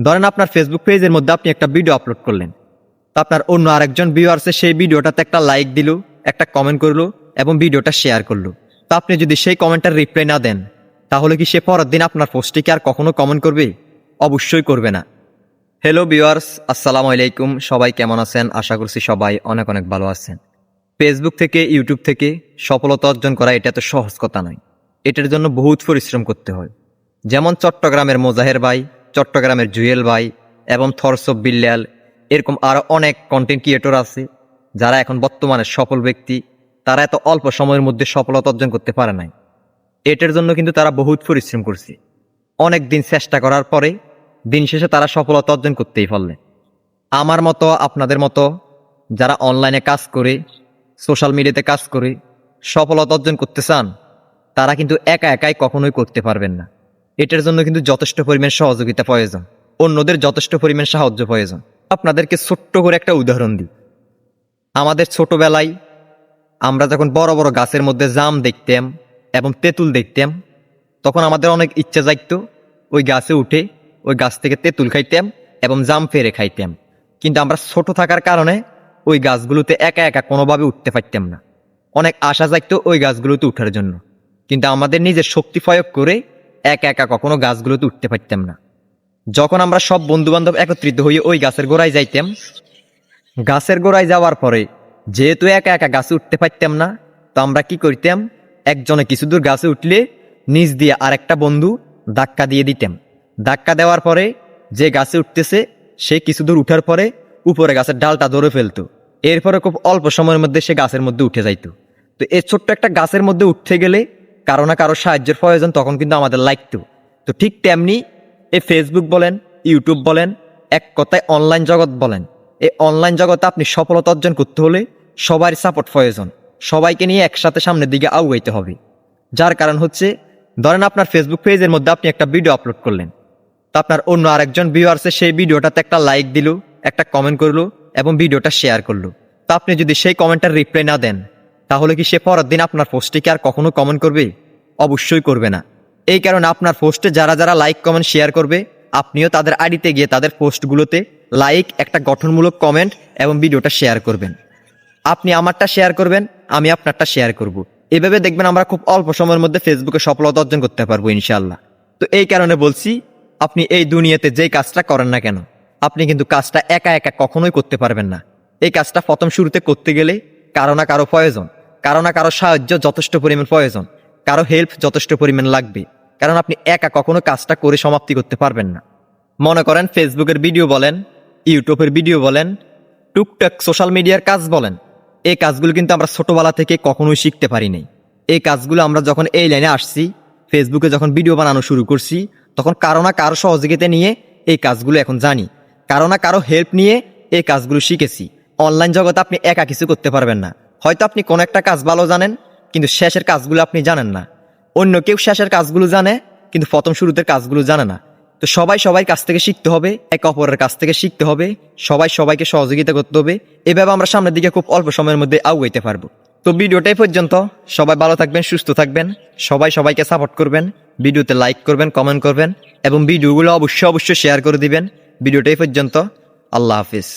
ধরেন আপনার ফেসবুক পেজের মধ্যে আপনি একটা ভিডিও আপলোড করলেন, তো আপনার অন্য আরেকজন ভিউয়ার্সে সেই ভিডিওটাতে একটা লাইক দিল, একটা কমেন্ট করলো এবং ভিডিওটা শেয়ার করলো। তো আপনি যদি সেই কমেন্টটার রিপ্লাই না দেন, তাহলে কি সে পরের দিন আপনার পোস্টে কি আর কখনো কমেন্ট করবে? অবশ্যই করবে না। হ্যালো ভিউয়ার্স, আসসালামু আলাইকুম। সবাই কেমন আছেন? আশা করছি সবাই অনেক অনেক ভালো আছেন। ফেসবুক থেকে, ইউটিউব থেকে সফলতা অর্জন করা এটা তো সহজ কথা নয়। এটার জন্য বহুত পরিশ্রম করতে হয়। যেমন চট্টগ্রামের মোজাহের ভাই, চট্টগ্রামের জুয়েল ভাই এবং থরসব বিল্লাল, এরকম আরও অনেক কন্টেন্ট ক্রিয়েটর আছে যারা এখন বর্তমানে সফল ব্যক্তি। তারা এত অল্প সময়ের মধ্যে সফলতা অর্জন করতে পারে নাই। এটার জন্য কিন্তু তারা বহুত পরিশ্রম করছে। অনেক দিন চেষ্টা করার পরে দিন শেষে তারা সফলতা অর্জন করতেই পারলেন। আমার মতো, আপনাদের মতো যারা অনলাইনে কাজ করে, সোশ্যাল মিডিয়াতে কাজ করে সফলতা অর্জন করতে চান, তারা কিন্তু একা একাই কখনোই করতে পারবেন না। এটার জন্য কিন্তু যথেষ্ট পরিমাণ সহযোগিতা প্রয়োজন, অন্যদের যথেষ্ট পরিমাণ সাহায্য প্রয়োজন। আপনাদেরকে ছোট্ট করে একটা উদাহরণ দিই। আমাদের ছোটবেলায় আমরা যখন বড় বড় গাছের মধ্যে জাম দেখতাম এবং তেঁতুল দেখতাম, তখন আমাদের অনেক ইচ্ছা জাগতো ওই গাছে উঠে ওই গাছ থেকে তেঁতুল খাইতাম এবং জাম ফেরে খাইতাম। কিন্তু আমরা ছোট থাকার কারণে ওই গাছগুলোতে একা একা কোনোভাবে উঠতে পারতাম না। অনেক আশা জাগতো ওই গাছগুলোতে উঠার জন্য, কিন্তু আমাদের নিজের শক্তি প্রয়োগ করে একা একা কখনো গাছগুলোতে উঠতে পারতাম না। যখন আমরা সব বন্ধুবান্ধব একত্রিত হয়ে ওই গাছের গোড়ায় যাইতাম, গাছের গোড়ায় যাওয়ার পরে যেহেতু একা একা গাছে উঠতে পারতাম না, তো আমরা কি করতাম, একজনে কিছু দূর গাছে উঠলে নিচ দিয়ে আরেকটা বন্ধু ধাক্কা দিয়ে দিতাম। ধাক্কা দেওয়ার পরে যে গাছে উঠতেছে সে কিছু দূর উঠার পরে উপরে গাছের ডালটা ধরে ফেলতো। এরপরে খুব অল্প সময়ের মধ্যে সে গাছের মধ্যে উঠে যাইতো। তো এই ছোট্ট একটা গাছের মধ্যে উঠতে গেলে কারো না কারো সাহায্যের প্রয়োজন তখন কিন্তু আমাদের লাগতো। তো ঠিক তেমনি এই ফেসবুক বলেন, ইউটিউব বলেন, এক কথায় অনলাইন জগৎ বলেন, এই অনলাইন জগতে আপনি সফলতা অর্জন করতে হলে সবার সাপোর্ট প্রয়োজন। সবাইকে নিয়ে একসাথে সামনের দিকে আগাইতে হবে। যার কারণ হচ্ছে, ধরেন আপনার ফেসবুক পেজের মধ্যে আপনি একটা ভিডিও আপলোড করলেন, তো আপনার অন্য আরেকজন ভিউয়ার্সে সেই ভিডিওটাতে একটা লাইক দিল, একটা কমেন্ট করলো এবং ভিডিওটা শেয়ার করলো। তো আপনি যদি সেই কমেন্টটার রিপ্লাই না দেন, তাহলে কি সে পরের দিন আপনার পোস্টে কি আর কখনো কমেন্ট করবে? অবশ্যই করবে না। এই কারণে আপনার পোস্টে যারা যারা লাইক কমেন্ট শেয়ার করবে, আপনিও তাদের আইডিতে গিয়ে তাদের পোস্টগুলোতে লাইক, একটা গঠনমূলক কমেন্ট এবং ভিডিওটা শেয়ার করবেন। আপনি আমারটা শেয়ার করবেন, আমি আপনারটা শেয়ার করব। এভাবে দেখবেন আমরা খুব অল্প সময়ের মধ্যে ফেসবুকে সফলতা অর্জন করতে পারবো ইনশাআল্লাহ। তো এই কারণে বলছি, আপনি এই দুনিয়াতে যেই কাজটা করেন না কেন, আপনি কিন্তু কাজটা একা একা কখনোই করতে পারবেন না। এই কাজটা প্রথম শুরুতে করতে গেলে কারো না কারো প্রয়োজন, কারো না কারো সাহায্য যথেষ্ট পরিমাণ প্রয়োজন, কারো হেল্প যথেষ্ট পরিমাণ লাগবে। কারণ আপনি একা কখনো কাজটা করে সমাপ্তি করতে পারবেন না। মনে করেন ফেসবুকের ভিডিও বলেন, ইউটিউবের ভিডিও বলেন, টুকটাক সোশ্যাল মিডিয়ার কাজ বলেন, এই কাজগুলো কিন্তু আমরা ছোটবেলা থেকে কখনোই শিখতে পারি নাই। এই কাজগুলো আমরা যখন এই লাইনে আসছি, ফেসবুকে যখন ভিডিও বানানো শুরু করছি, তখন কারো না কারো সহযোগিতা নিয়ে এই কাজগুলো এখন জানি, কারো না কারো হেল্প নিয়ে এই কাজগুলো শিখেছি। অনলাইন জগতে আপনি একা কিছু করতে পারবেন না। হয়তো আপনি কোনো একটা কাজ ভালো জানেন, কিন্তু শেষের কাজগুলো আপনি জানেন না। অন্য কেউ শেষের কাজগুলো জানে, কিন্তু প্রথম শুরুতে কাজগুলো জানে না। তো সবাই সবাই কাছ থেকে শিখতে হবে, একে অপরের কাছ থেকে শিখতে হবে, সবাই সবাইকে সহযোগিতা করতে হবে। এভাবে আমরা সামনের দিকে খুব অল্প সময়ের মধ্যে আগাইতে পারবো। তো ভিডিওটাই পর্যন্ত। সবাই ভালো থাকবেন, সুস্থ থাকবেন, সবাই সবাইকে সাপোর্ট করবেন, ভিডিওতে লাইক করবেন, কমেন্ট করবেন এবং ভিডিওগুলো অবশ্যই শেয়ার করে দিবেন। ভিডিওটাই পর্যন্ত। আল্লাহ হাফিজ।